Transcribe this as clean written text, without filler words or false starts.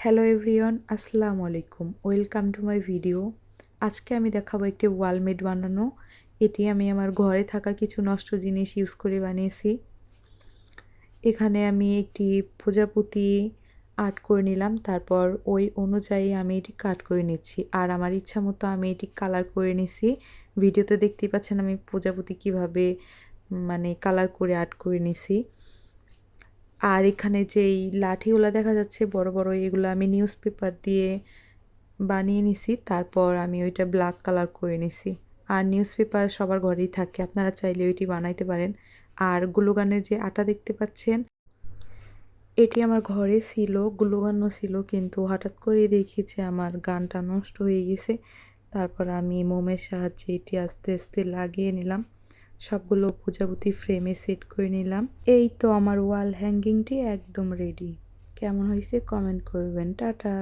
Hello everyone, আসসালামু আলাইকুম। Welcome to my video. আজকে আমি দেখাবো একটি ওয়ালমেট বানানো। এটি আমি আমার ঘরে থাকা কিছু নষ্ট জিনিস ইউজ করে বানিয়েছি। এখানে আমি একটি প্রজাপতি আর্ট করে নিলাম, তারপর ওই অনুযায়ী আমি এটি কাট করে নিচ্ছি। আর আমার ইচ্ছা মতো আমি এটি কালার করে নিছি। ভিডিওতে দেখতেই পাচ্ছেন আমি প্রজাপতি কিভাবে কালার করে আর্ট করে নিছি। আর এখানে যেই লাঠিগুলা দেখা যাচ্ছে বড় বড়, এগুলো আমি নিউজ পেপার দিয়ে বানিয়ে নিছি। তারপর আমি ওইটা ব্ল্যাক কালার করে নিছি। আর নিউজ পেপার সবার ঘরেই থাকে, আপনারা চাইলে ওইটি বানাইতে পারেন। আর গ্লুগানের যে আটা দেখতে পাচ্ছেন, এটি আমার ঘরে ছিল, গ্লুগানও ছিল, কিন্তু হঠাৎ করে দেখি যে আমার গানটা নষ্ট হয়ে গেছে। তারপর আমি মোমের সাহায্যে এটি আস্তে আস্তে লাগিয়ে নিলাম। সবগুলো প্রজাপতি ফ্রেমে সেট করে নিলাম। এই তো আমার ওয়াল হ্যাঙ্গিংটি একদম রেডি। কেমন হয়েছে কমেন্ট করবেন। টাটা।